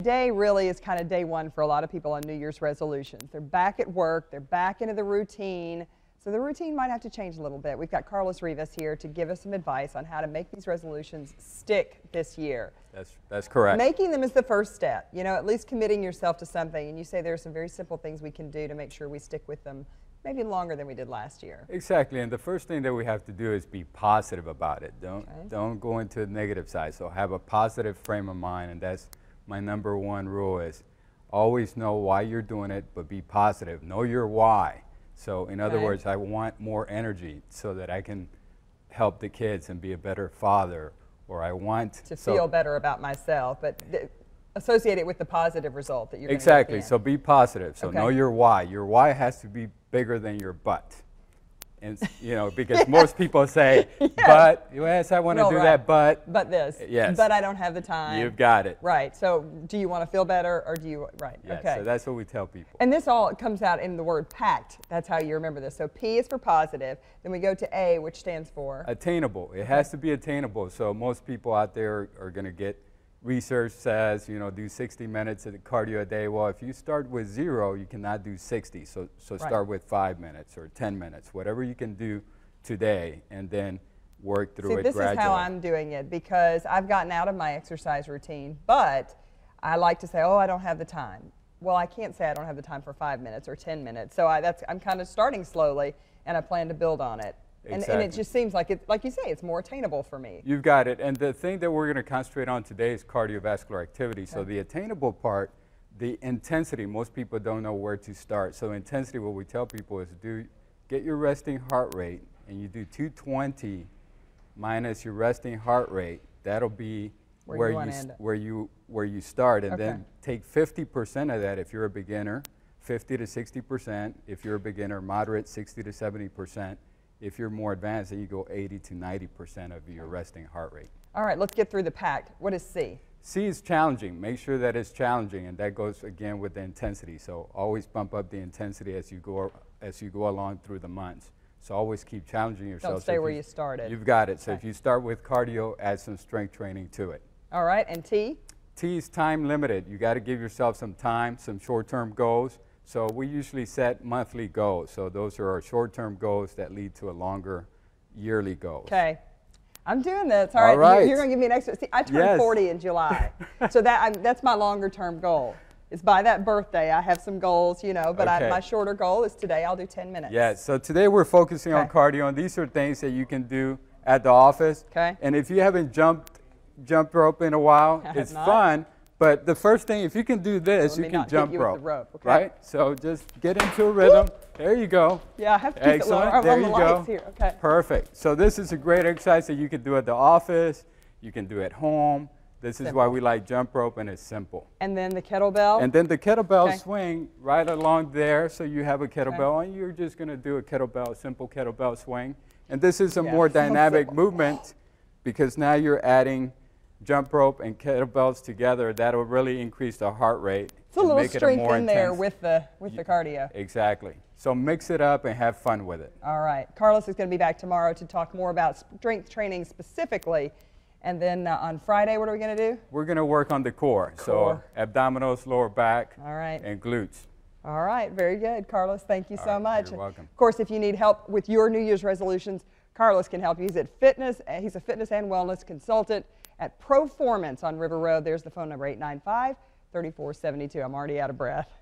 Today really is kind of day one for a lot of people on New Year's resolutions. They're back at work, they're back into the routine, so the routine might have to change a little bit. We've got Carlos Rivas here to give us some advice on how to make these resolutions stick this year. That's correct. Making them is the first step, you know, at least committing yourself to something, and you say there are some very simple things we can do to make sure we stick with them maybe longer than we did last year. Exactly, and the first thing that we have to do is be positive about it. Don't go into the negative side, so have a positive frame of mind, and that's my number one rule is always know why you're doing it, but be positive. Know your why. So in other words, I want more energy so that I can help the kids and be a better father, or I want to feel better about myself, but associate it with the positive result that you're exactly. Going to so be positive. So know your why. Your why has to be bigger than your but. And you know, because most people say, but yes, I want to do that, but this, yes, but I don't have the time. You've got it. Right. So do you want to feel better, or do you Yes, okay. So that's what we tell people. And this all comes out in the word PACT. That's how you remember this. So P is for positive. Then we go to A, which stands for attainable. It has to be attainable. So most people out there are going to get, research says, you know, do 60 minutes of cardio a day. Well, if you start with 0, you cannot do 60. So start with 5 minutes or 10 minutes, whatever you can do today, and then work through it gradually. This is how I'm doing it, because I've gotten out of my exercise routine, but I like to say, oh, I don't have the time. Well, I can't say I don't have the time for 5 minutes or 10 minutes. So I'm kind of starting slowly, and I plan to build on it. Exactly. And it just seems like, like you say, it's more attainable for me. You've got it. And the thing that we're going to concentrate on today is cardiovascular activity. So the attainable part, the intensity, most people don't know where to start. So intensity, what we tell people is get your resting heart rate, and you do 220 minus your resting heart rate. That'll be where you start. And then take 50% of that if you're a beginner, 50 to 60%. If you're a beginner, moderate, 60 to 70%. If you're more advanced, then you go 80 to 90% of your resting heart rate. All right, let's get through the PACT. What is C? C is challenging. Make sure that it's challenging, and that goes again with the intensity. So always bump up the intensity as you go along through the months. So always keep challenging yourself. Don't stay where you started. You've got it. So if you start with cardio, add some strength training to it. All right, and T? T is time limited. You got to give yourself some time, some short-term goals. So we usually set monthly goals. So those are our short-term goals that lead to a longer yearly goal. Okay. I'm doing this. All right. You're going to give me an extra. See, I turned 40 in July. So that's my longer-term goal. It's by that birthday. I have some goals, you know, but my shorter goal is today I'll do 10 minutes. Yeah, so today we're focusing on cardio, and these are things that you can do at the office. Okay. And if you haven't jumped rope in a while, it's fun. But the first thing, if you can do this, you can jump rope, right? So just get into a rhythm. There you go. Yeah, I have to keep it low. There you go. Here. Okay. Perfect. So this is a great exercise that you can do at the office. You can do at home. This is why we like jump rope, and it's simple. And then the kettlebell? And then the kettlebell swing right along there. So you have a kettlebell, and you're just going to do a simple kettlebell swing. And this is a more dynamic movement, because now you're adding jump rope and kettlebells together. That'll really increase the heart rate. It's a little strength in there with the cardio. Exactly. So mix it up and have fun with it. All right. Carlos is going to be back tomorrow to talk more about strength training specifically. And then on Friday, what are we going to do? We're going to work on the core. So abdominals, lower back, and glutes. All right. Very good. Carlos, thank you so much. You're welcome. Of course, if you need help with your New Year's resolutions, Carlos can help you. He's a fitness and wellness consultant at ProFormance on River Road. There's the phone number, 895-3472. I'm already out of breath.